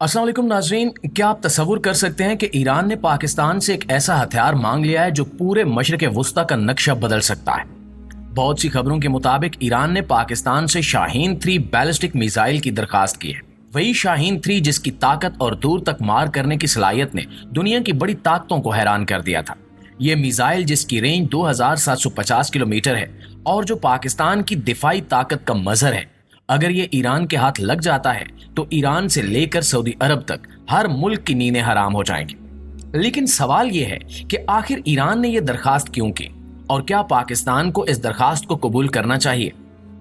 अस्सलाम वालेकुम नाजरीन, क्या आप तसव्वुर कर सकते हैं कि ईरान ने पाकिस्तान से एक ऐसा हथियार मांग लिया है जो पूरे मशरिक़ वुस्ता का नक्शा बदल सकता है। बहुत सी खबरों के मुताबिक ईरान ने पाकिस्तान से शाहीन 3 बैलिस्टिक मिसाइल की दरखास्त की है। वही शाहीन 3 जिसकी ताकत और दूर तक मार करने की सलाहियत ने दुनिया की बड़ी ताकतों को हैरान कर दिया था। ये मिसाइल जिसकी रेंज 2750 किलोमीटर है और जो पाकिस्तान की दिफाई ताकत का मजहर है, अगर ये ईरान के हाथ लग जाता है तो ईरान से लेकर सऊदी अरब तक हर मुल्क की नींदें हराम हो जाएंगी। लेकिन सवाल ये है कि आखिर ईरान ने यह दरखास्त क्यों की और क्या पाकिस्तान को इस दरखास्त को कबूल करना चाहिए।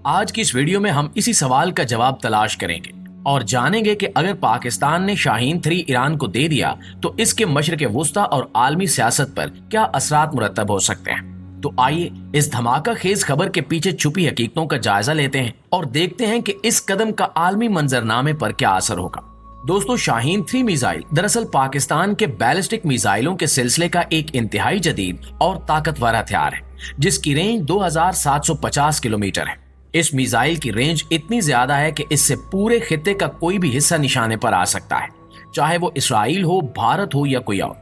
आज की इस वीडियो में हम इसी सवाल का जवाब तलाश करेंगे और जानेंगे कि अगर पाकिस्तान ने शाहीन 3 ईरान को दे दिया तो इसके मशरिक़ वुस्ता और आलमी सियासत पर क्या असरात मुरतब हो सकते हैं। तो आइए इस धमाका खेज खबर के पीछे छुपी हकीकतों का जायजा लेते हैं और देखते हैं कि इस कदम का आलमी मंजरनामे पर क्या असर होगा। दोस्तों, शाहीन 3 मिसाइल दरअसल पाकिस्तान के बैलिस्टिक मिसाइलों के सिलसिले का एक इंतहाई जदीद और ताकतवर हथियार है जिसकी रेंज 2750 किलोमीटर है। इस मिसाइल की रेंज इतनी ज्यादा है कि इससे पूरे खित्ते का कोई भी हिस्सा निशाने पर आ सकता है, चाहे वो इसराइल हो, भारत हो या कोई और।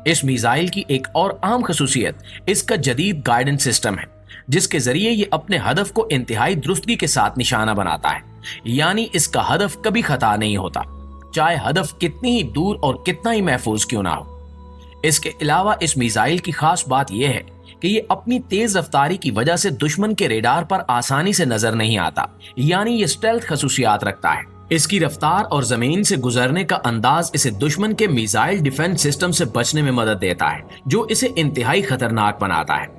इस मिसाइल की एक और अहम खसूसियत इसका जदीद गाइडेंस सिस्टम है जिसके जरिए ये अपने हदफ को इंतहाई दुरुस्तगी के साथ निशाना बनाता है, यानी इसका हदफ कभी खता नहीं होता, चाहे हदफ कितनी ही दूर और कितना ही महफूज क्यों ना हो। इसके अलावा इस मिसाइल की खास बात यह है कि ये अपनी तेज रफ्तारी की वजह से दुश्मन के रेडार पर आसानी से नजर नहीं आता, यानी ये स्टेल्थ खसूसियात रखता है। इसकी रफ्तार और जमीन से गुजरने का अंदाज इसे दुश्मन के मिसाइल डिफेंस सिस्टम से बचने में मदद देता है, जो इसे इंतहाई खतरनाक बनाता है।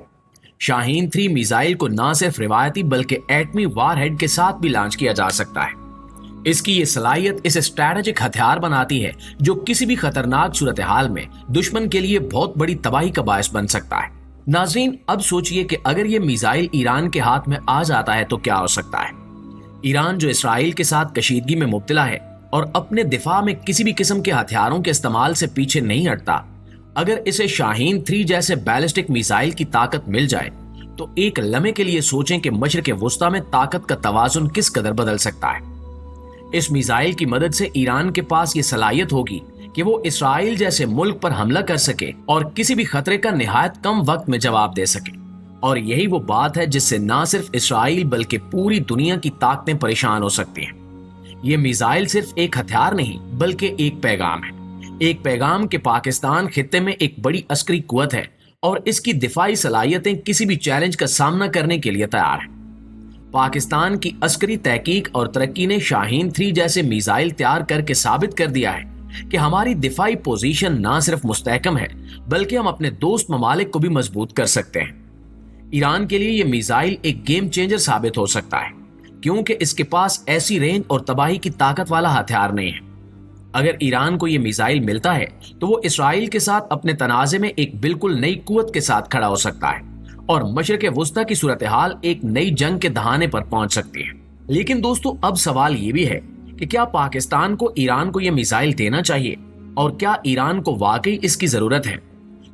शाहीन 3 मिसाइल को न सिर्फ रिवायती बल्कि एटमी वारहेड के साथ भी लॉन्च किया जा सकता है। इसकी ये सलाहियत इसे स्ट्रैटेजिक हथियार बनाती है जो किसी भी खतरनाक सूरत हाल में दुश्मन के लिए बहुत बड़ी तबाही का बायस बन सकता है। नाज़रीन, अब सोचिए कि अगर ये मिसाइल ईरान के हाथ में आ जाता है तो क्या हो सकता है। ईरान जो इसराइल के साथ कशीदगी में मुब्तला है और अपने दिफा में किसी भी किस्म के हथियारों के इस्तेमाल से पीछे नहीं हटता, अगर इसे शाहीन 3 जैसे बैलिस्टिक मिसाइल की ताकत मिल जाए तो एक लम्हे के लिए सोचें कि मशरिक़ वुस्ता में ताकत का तवाजुन किस कदर बदल सकता है। इस मिसाइल की मदद से ईरान के पास ये सलाहियत होगी कि वो इसराइल जैसे मुल्क पर हमला कर सके और किसी भी खतरे का निहायत कम वक्त में जवाब दे सके। और यही वो बात है जिससे ना सिर्फ इसराइल बल्कि पूरी दुनिया की ताकतें परेशान हो सकती हैं। ये मिसाइल सिर्फ एक हथियार नहीं बल्कि एक पैगाम है, एक पैगाम कि पाकिस्तान खित्ते में एक बड़ी अस्करी कुव्वत है और इसकी दिफाई सलाहियतें किसी भी चैलेंज का सामना करने के लिए तैयार हैं। पाकिस्तान की अस्करी तहकीक और तरक्की ने शाहीन 3 जैसे मिसाइल तैयार करके साबित कर दिया है कि हमारी दिफाई पोजीशन ना सिर्फ मुस्तहकम है बल्कि हम अपने दोस्त ममालिक को भी मजबूत कर सकते हैं। ईरान के लिए ये मिसाइल एक गेम चेंजर साबित हो सकता है क्योंकि इसके पास ऐसी रेंज और तबाही की ताकत वाला हथियार नहीं है। अगर ईरान को ये मिसाइल मिलता है तो वो इसराइल के साथ अपने तनाज़े में एक बिल्कुल नई कुव्वत के साथ खड़ा हो सकता है और मशरिक़ वुस्ता की सूरत हाल एक नई जंग के दहाने पर पहुंच सकती है। लेकिन दोस्तों, अब सवाल ये भी है कि क्या पाकिस्तान को ईरान को यह मिसाइल देना चाहिए और क्या ईरान को वाकई इसकी जरूरत है।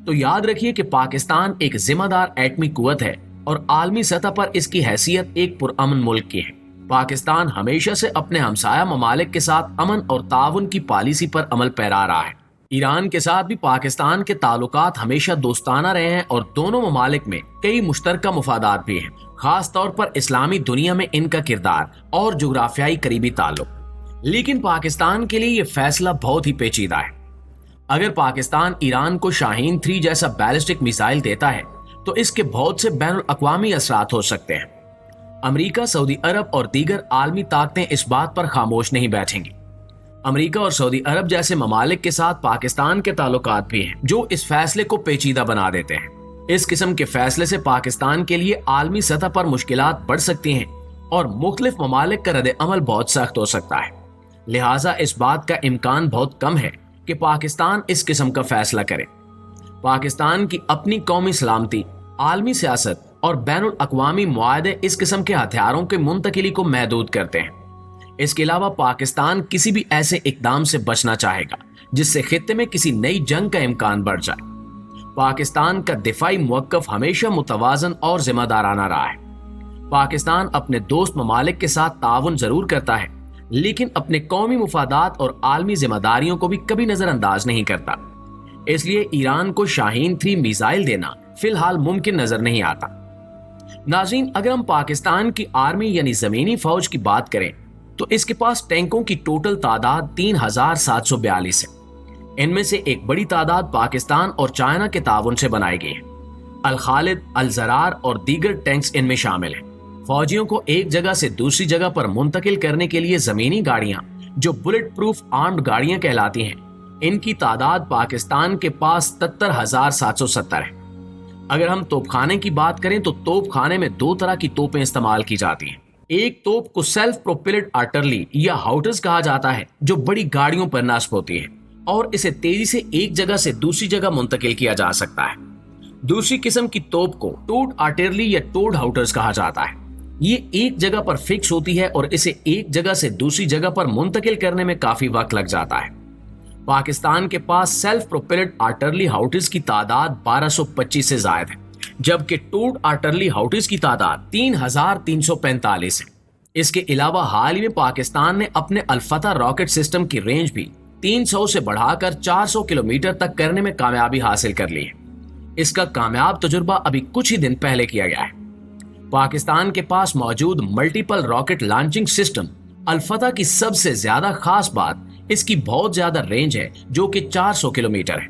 तो याद रखिए कि पाकिस्तान एक जिम्मेदार एटमी कुव्वत है और आलमी सतह पर इसकी हैसियत एक पुरअमन मुल्क की है। पाकिस्तान हमेशा से अपने हमसाया ममालिक के साथ अमन और ताउन की पॉलिसी पर अमल पैरा रहा है। ईरान के साथ भी पाकिस्तान के ताल्लुकात हमेशा दोस्ताना रहे हैं और दोनों ममालिक में कई मुश्तरका मुफादात भी हैं, खास तौर पर इस्लामी दुनिया में इनका किरदार और जुग्राफियाई करीबी ताल्लुक। लेकिन पाकिस्तान के लिए यह फैसला बहुत ही पेचीदा है। अगर पाकिस्तान ईरान को शाहीन 3 जैसा बैलिस्टिक मिसाइल देता है तो इसके बहुत से बैनुल अक़वामी असरात हो सकते हैं। अमेरिका, सऊदी अरब और दीगर आलमी ताकतें इस बात पर खामोश नहीं बैठेंगी। अमेरिका और सऊदी अरब जैसे ममालिक के साथ पाकिस्तान के ताल्लुकात भी हैं जो इस फैसले को पेचीदा बना देते हैं। इस किस्म के फैसले से पाकिस्तान के लिए आलमी सतह पर मुश्किलात बढ़ सकती हैं और मुख्तलिफ ममालिक का रद्द अमल बहुत सख्त हो सकता है। लिहाजा इस बात का इम्कान बहुत कम है कि पाकिस्तान इस किस्म का फैसला करे। पाकिस्तान की अपनी कौमी सलामती, आलमी सियासत और बैनुल अक़वामी मुआहदे इस किस्म के हथियारों की मुंतकिली को महदूद करते हैं। इसके अलावा पाकिस्तान किसी भी ऐसे इकदाम से बचना चाहेगा जिससे खित्ते में किसी नई जंग का इम्कान बढ़ जाए। पाकिस्तान का दिफाई मौक़िफ़ हमेशा मुतवाज़न और जिम्मेदाराना रहा है। पाकिस्तान अपने दोस्त ममालिक के साथ ताउन जरूर करता है لیکن اپنے قومی مفادات اور عالمی ذمہ داریوں کو بھی کبھی نظر انداز نہیں کرتا۔ اس لیے ایران کو شاہین 3 میزائل دینا فی الحال ممکن نظر نہیں آتا۔ ناظرین، اگر ہم پاکستان کی آرمی یعنی زمینی فوج کی بات کریں تو اس کے پاس ٹینکوں کی ٹوٹل تعداد 3742 ہے۔ ان میں سے ایک بڑی تعداد پاکستان اور چائنا کے تعاون سے بنائی گئی ہے۔ الخالد، الزرار اور دیگر ٹینکس ان میں شامل ہیں۔ فوجیوں کو ایک جگہ سے دوسری جگہ پر منتقل کرنے کے لیے زمینی گاڑیاں، جو بلٹ پروف آرمڈ گاڑیاں کہلاتی ہیں، ان کی تعداد پاکستان کے پاس 77,770 ہے۔ اگر ہم توپ خانے کی بات کریں تو توپ خانے میں 2 طرح کی توپیں استعمال کی جاتی ہیں۔ ایک توپ کو سیلف پروپیلڈ آرٹلری یا ہاؤٹرز کہا جاتا ہے، جو بڑی گاڑیوں پر نصب ہوتی ہے اور اسے تیزی سے ایک جگہ سے دوسری جگہ منتقل کیا جا سکتا ہے۔ دوسری قسم کی توپ کو ٹوڈ آرٹلری یا ٹوڈ ہاؤٹرز کہا جاتا ہے۔ یہ ایک جگہ پر فکس ہوتی ہے اور اسے ایک جگہ سے دوسری جگہ پر منتقل کرنے میں کافی وقت لگ جاتا ہے۔ پاکستان کے پاس سیلف پروپیلڈ آرٹلری ہاؤٹرز کی تعداد 1225 سے زائد ہے، جبکہ ٹوڈ آرٹلری ہاؤٹرز کی تعداد 3345 ہے۔ اس کے علاوہ حال ہی میں پاکستان نے اپنے الفتح راکٹ سسٹم کی رینج بھی 300 سے بڑھا کر 400 کلومیٹر تک کرنے میں کامیابی حاصل کر لی ہے۔ اس کا کامیاب تجربہ ابھی کچھ ہی دن پہلے کیا گیا ہے۔ پاکستان کے پاس موجود ملٹیپل راکٹ لانچنگ سسٹم الفتح کی سب سے زیادہ خاص بات اس کی بہت زیادہ رینج ہے، جو کہ 400 کلومیٹر ہے،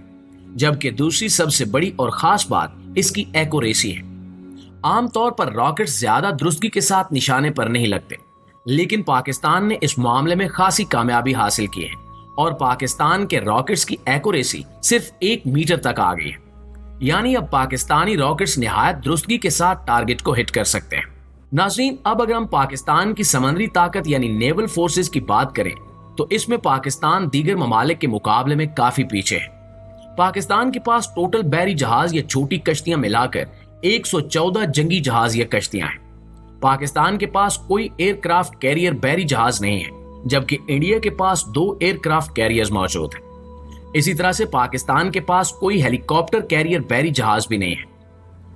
جبکہ دوسری سب سے بڑی اور خاص بات اس کی ایکوریسی ہے۔ عام طور پر راکٹ زیادہ درستگی کے ساتھ نشانے پر نہیں لگتے، لیکن پاکستان نے اس معاملے میں خاصی کامیابی حاصل کی ہے اور پاکستان کے راکٹس کی ایکوریسی صرف 1 میٹر تک آ گئی ہے۔ یعنی اب پاکستانی راکٹس نہایت درستگی کے ساتھ ٹارگٹ کو ہٹ کر سکتے ہیں۔ ناظرین، اب اگر ہم پاکستان کی سمندری طاقت یعنی نیول فورسز کی بات کریں تو اس میں پاکستان دیگر ممالک کے مقابلے میں کافی پیچھے ہے۔ پاکستان کے پاس ٹوٹل بحری جہاز یا چھوٹی کشتیاں ملا کر 114 جنگی جہاز یا کشتیاں ہیں۔ پاکستان کے پاس کوئی ایئر کرافٹ کیریئر بحری جہاز نہیں ہے، جبکہ انڈیا کے پاس 2 ایئر کرافٹ کیریئرز موجود ہیں۔ اسی طرح سے پاکستان کے پاس کوئی ہیلی کاپٹر کیریئر بحری جہاز بھی نہیں ہے۔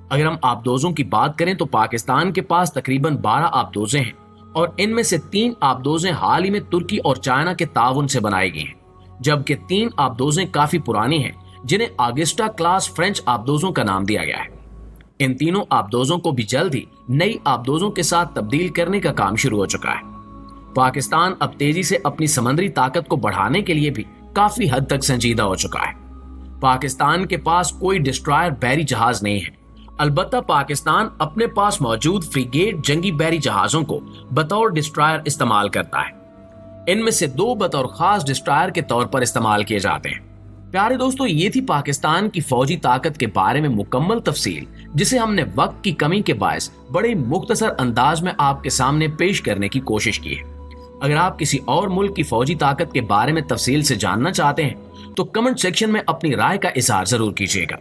اگر ہم آبدوزوں کی بات کریں تو پاکستان کے پاس تقریباً 12 آبدوزیں ہیں اور ان میں سے 3 آبدوزیں حال ہی میں ترکی اور چائنا کے تعاون سے بنائی گئی ہیں، جبکہ 3 آبدوزیں کافی پرانی ہیں جنہیں آگسٹا کلاس فرینچ آبدوزوں کا نام دیا گیا ہے۔ ان تینوں آبدوزوں کو بھی جلد ہی نئی آبدوزوں کے ساتھ تبدیل کرنے کا کام شروع ہو چکا ہے۔ پاکستان اب تیزی سے اپنی سمندری طاقت کو بڑھانے کے لیے بھی کافی حد تک سنجیدہ ہو چکا ہے۔ پاکستان کے پاس کوئی ڈسٹرائر بحری جہاز نہیں ہے، البتہ پاکستان اپنے پاس موجود فریگیٹ جنگی بحری جہازوں کو بطور ڈسٹرائر استعمال کرتا ہے۔ ان میں سے 2 بطور خاص ڈسٹرائر کے طور پر استعمال کیے جاتے ہیں۔ پیارے دوستو، یہ تھی پاکستان کی فوجی طاقت کے بارے میں مکمل تفصیل، جسے ہم نے وقت کی کمی کے باعث بڑے مختصر انداز میں آپ کے سامنے پیش کرنے کی کوشش کی ہے۔ اگر آپ کسی اور ملک کی فوجی طاقت کے بارے میں تفصیل سے جاننا چاہتے ہیں تو کمنٹ سیکشن میں اپنی رائے کا اظہار ضرور کیجیے گا۔